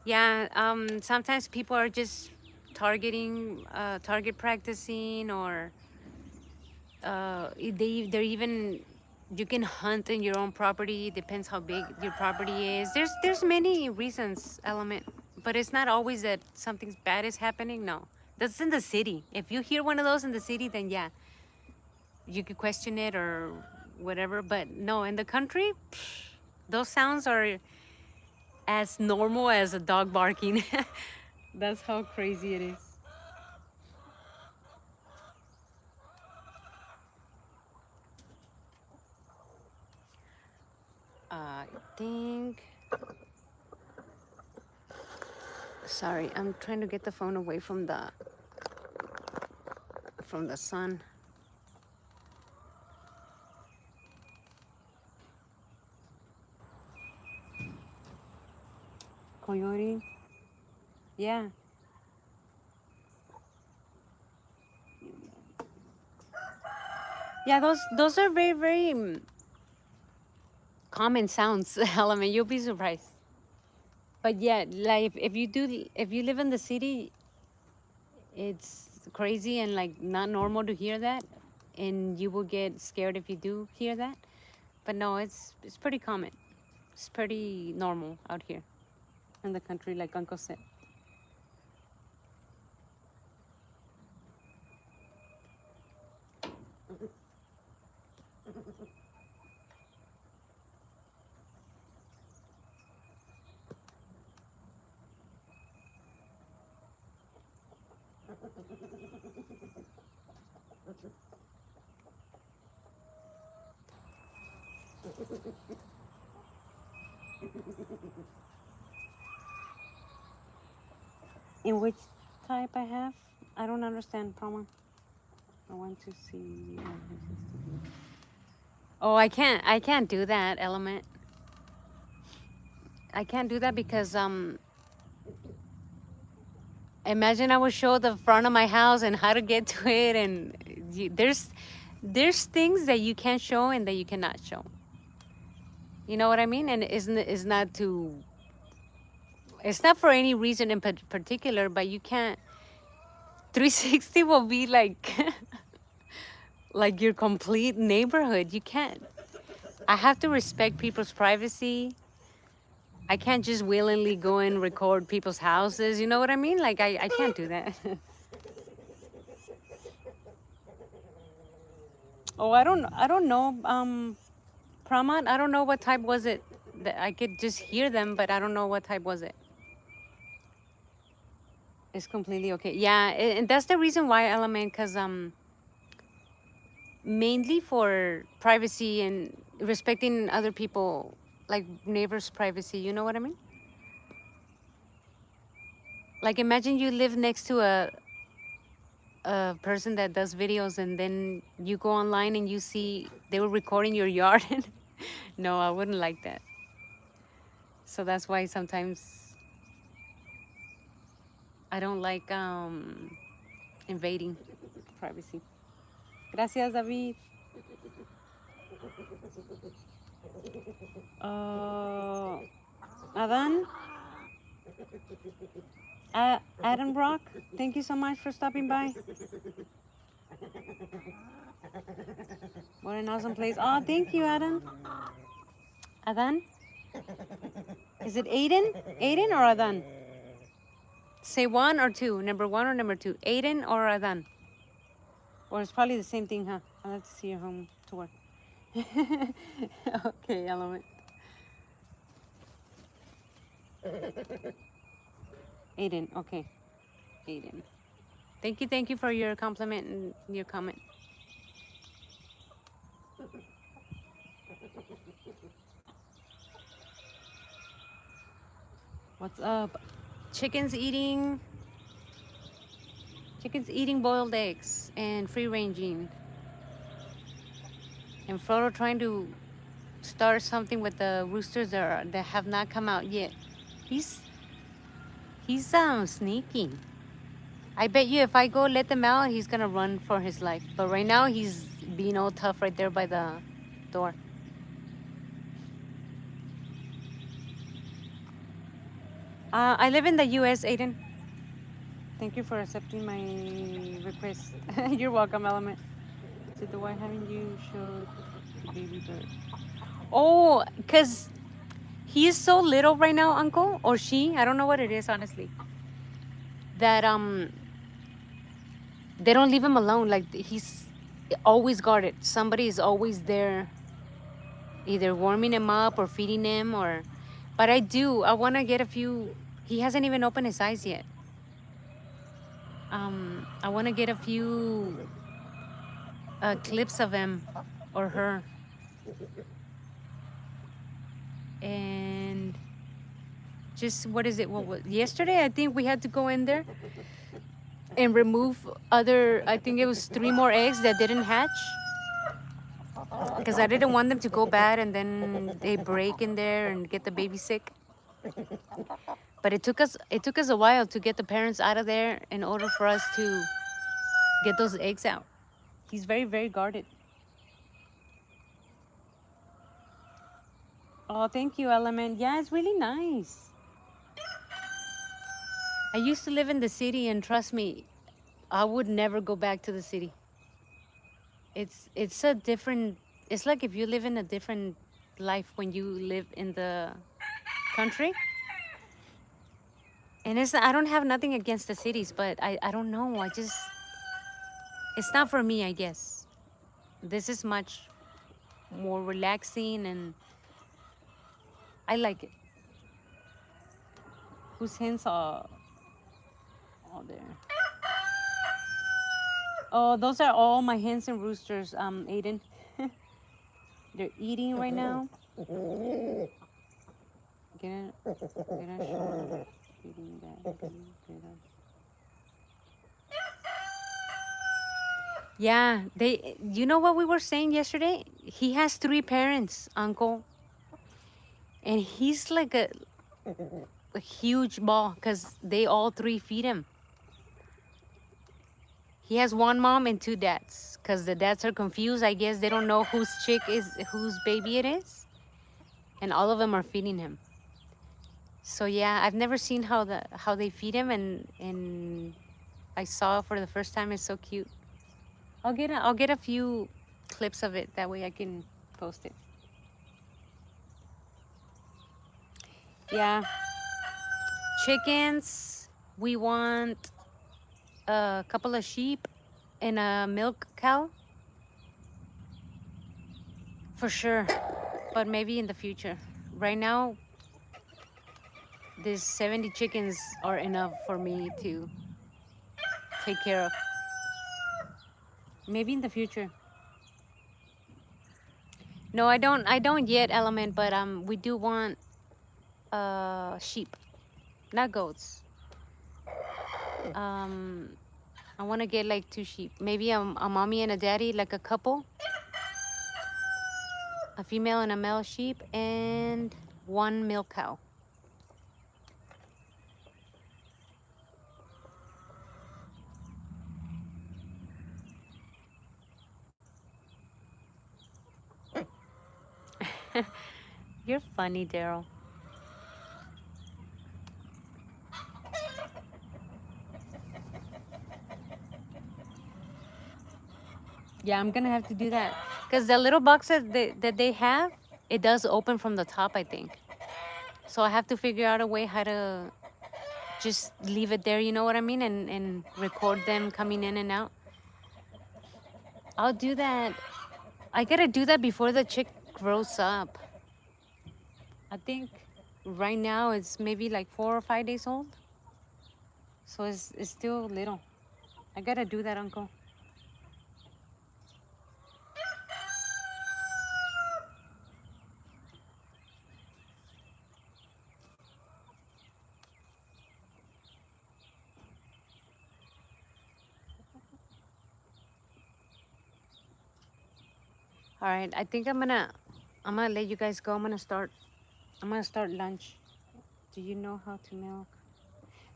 Yeah, sometimes people are just target practicing, or they're even You can hunt in your own property. Depends how big your property is. There's many reasons, Element, but it's not always that something bad is happening. No, that's in the city. If you hear one of those in the city, then yeah, you could question it or whatever. But no, in the country, those sounds are as normal as a dog barking. That's how crazy it is. I think. Sorry, I'm trying to get the phone away from the sun. Coyote. Yeah. Yeah, those are very very common sounds. Element, you'll be surprised. But yeah, like if you live in the city, it's crazy and like not normal to hear that, and you will get scared if you do hear that. But no, it's pretty common. It's pretty normal out here in the country, like Uncle said. In which type I have? I don't understand, Proma. I want to see. Oh, I can't do that, Element. I can't do that because imagine I would show the front of my house and how to get to it, and there's things that you can show and that you cannot show. You know what I mean? And it's not to it's not for any reason in particular, but you can't. 360 will be like like your complete neighborhood. You can't. I have to respect people's privacy. I can't just willingly go and record people's houses. You know what I mean? Like I can't do that. Oh, I don't know. Pramat, I don't know what type was it. That I could just hear them, but I don't know what type was it. It's completely okay. Yeah, and that's the reason why Element, because mainly for privacy and respecting other people, like neighbors' privacy. You know what I mean? Like imagine you live next to a person that does videos, and then you go online and you see they were recording your yard. No, I wouldn't like that. So that's why sometimes I don't like invading privacy. Gracias, David. Uh, Adan, Adam Brock, thank you so much for stopping by. What an awesome place. Oh, thank you, Adam. Adan? Is it Aiden? Aiden or Adan? Say one or two. Number one or number two. Aiden or Adan? Or it's probably the same thing, huh? I'll have to see your home tour. Okay, Element. Aiden, okay. Aiden. Thank you for your compliment and your comment. What's up? Chickens eating chickens eating boiled eggs and free ranging. And Frodo trying to start something with the roosters that have not come out yet. He's he's sneaky. I bet you if I go let them out, he's gonna run for his life. But right now he's being all tough right there by the door. I live in the U.S., Aiden. Thank you for accepting my request. You're welcome, Element. So the one having you showed Baby bird. Oh, because he is so little right now, uncle, or she. I don't know what it is, honestly. That they don't leave him alone. Like he's always guarded. Somebody is always there, either warming him up or feeding him, or. But I want to get a few. He hasn't even opened his eyes yet. I want to get a few clips of him or her, and just what is it? What was yesterday? I think we had to go in there and remove other. I think it was 3 more eggs that didn't hatch because I didn't want them to go bad and then they break in there and get the baby sick. But it took us a while to get the parents out of there in order for us to get those eggs out. He's very, very guarded. Oh, thank you, Element. Yeah, it's really nice. I used to live in the city, and trust me, I would never go back to the city. It's a different. It's like if you live in a different life when you live in the country. And I don't have nothing against the cities, but I don't know. It's not for me, I guess. This is much more relaxing, and I like it. Whose hens are all there? Oh, those are all my hens and roosters, Aiden. They're eating right now. Get a short feeding that. Yeah, you know what we were saying yesterday? He has 3 parents, uncle. And he's like a huge ball because they all 3 feed him. He has 1 mom and 2 dads because the dads are confused. I guess they don't know whose baby it is. And all of them are feeding him. So yeah, I've never seen how they feed him, and I saw it for the first time. It's so cute. I'll get a few clips of it. That way I can post it. Yeah. Chickens. We want a couple of sheep and a milk cow. For sure. But maybe in the future. Right now, these 70 chickens are enough for me to take care of. Maybe in the future. No, I don't yet, Element, but we do want sheep, not goats. Um I want to get like 2 sheep. Maybe a mommy and a daddy, like a couple. A female and a male sheep, and 1 milk cow. You're funny, Daryl. Yeah, I'm gonna have to do that because the little box that they have, it does open from the top, I think. So I have to figure out a way how to just leave it there. You know what I mean, and record them coming in and out. I'll do that. I gotta do that before the chick grows up. I think right now it's maybe like 4 or 5 days old. So it's still little. I gotta do that, uncle. All right, I think I'm gonna let you guys go. I'm gonna start lunch. Do you know how to milk?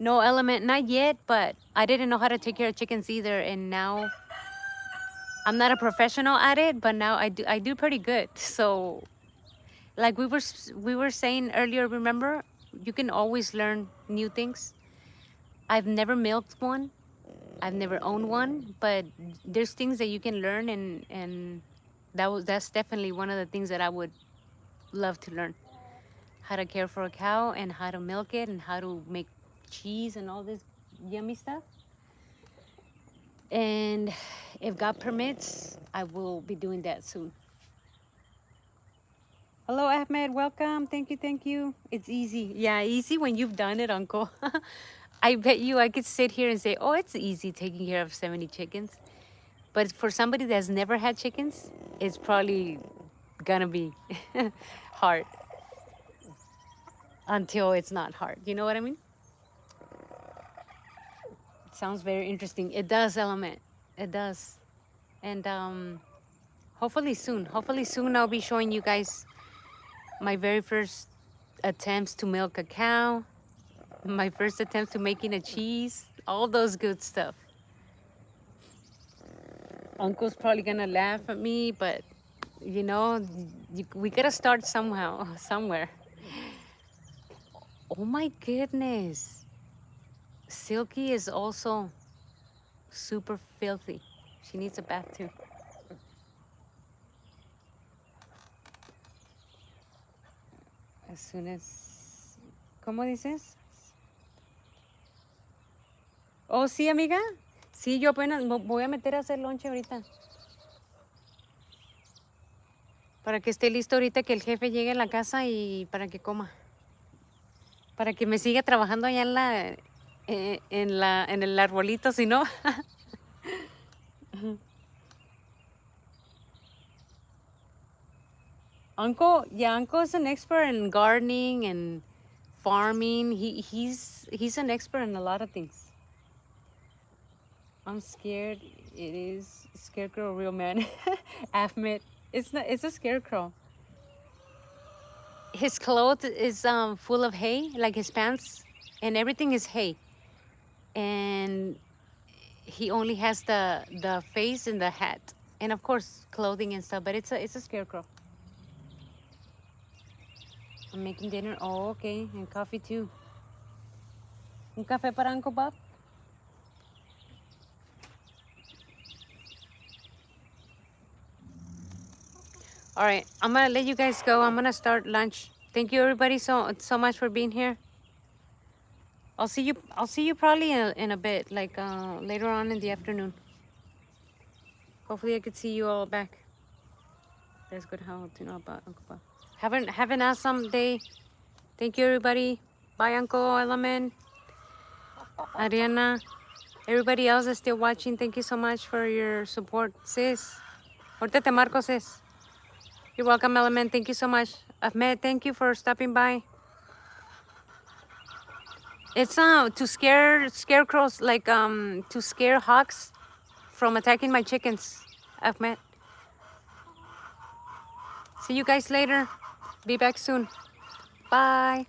No, Element, not yet, but I didn't know how to take care of chickens either, and now I'm not a professional at it, but now I do pretty good. So, like we were saying earlier, remember, you can always learn new things. I've never milked one. I've never owned one, but there's things that you can learn and That's definitely one of the things that I would love to learn. How to care for a cow and how to milk it and how to make cheese and all this yummy stuff. And if God permits, I will be doing that soon. Hello, Ahmed. Welcome. Thank you. Thank you. It's easy. Yeah, easy when you've done it, Uncle. I bet you I could sit here and say, oh, it's easy taking care of 70 chickens. But for somebody that's never had chickens, it's probably gonna be hard until it's not hard. You know what I mean? It sounds very interesting. It does, Element. It does. And hopefully soon I'll be showing you guys my very first attempts to milk a cow, my first attempts to making a cheese, all those good stuff. Uncle's probably gonna laugh at me, but you know, we gotta start somehow, somewhere. Oh my goodness. Silky is also super filthy. She needs a bath too. As soon as... ¿Cómo dices? Oh, sí, amiga. Sí, yo apenas me voy a meter a hacer lonche ahorita. Para que esté listo ahorita que el jefe llegue a la casa y para que coma. Para que me siga trabajando allá en el arbolito, si no. Uncle, yeah, Uncle is an expert in gardening and farming. He's an expert in a lot of things. I'm scared. It is scarecrow, real man. Ahmed, it's not. It's a scarecrow. His clothes is full of hay, like his pants, and everything is hay. And he only has the face and the hat, and of course clothing and stuff. But it's a scarecrow. I'm making dinner. Oh, okay, and coffee too. Un café para Uncle Bob. All right, I'm gonna let you guys go. I'm gonna start lunch. Thank you everybody so much for being here. I'll see you probably in a bit, like later on in the afternoon. Hopefully I could see you all back. That's good how to know about Uncle Bob. Have an awesome day. Thank you everybody. Bye Uncle Element, Ariana, everybody else that's still watching. Thank you so much for your support, sis. Ahorita te marco, sis. You're welcome, Element. Thank you so much. Ahmed, thank you for stopping by. It's to scare scarecrows, like to scare hawks from attacking my chickens. Ahmed. See you guys later. Be back soon. Bye.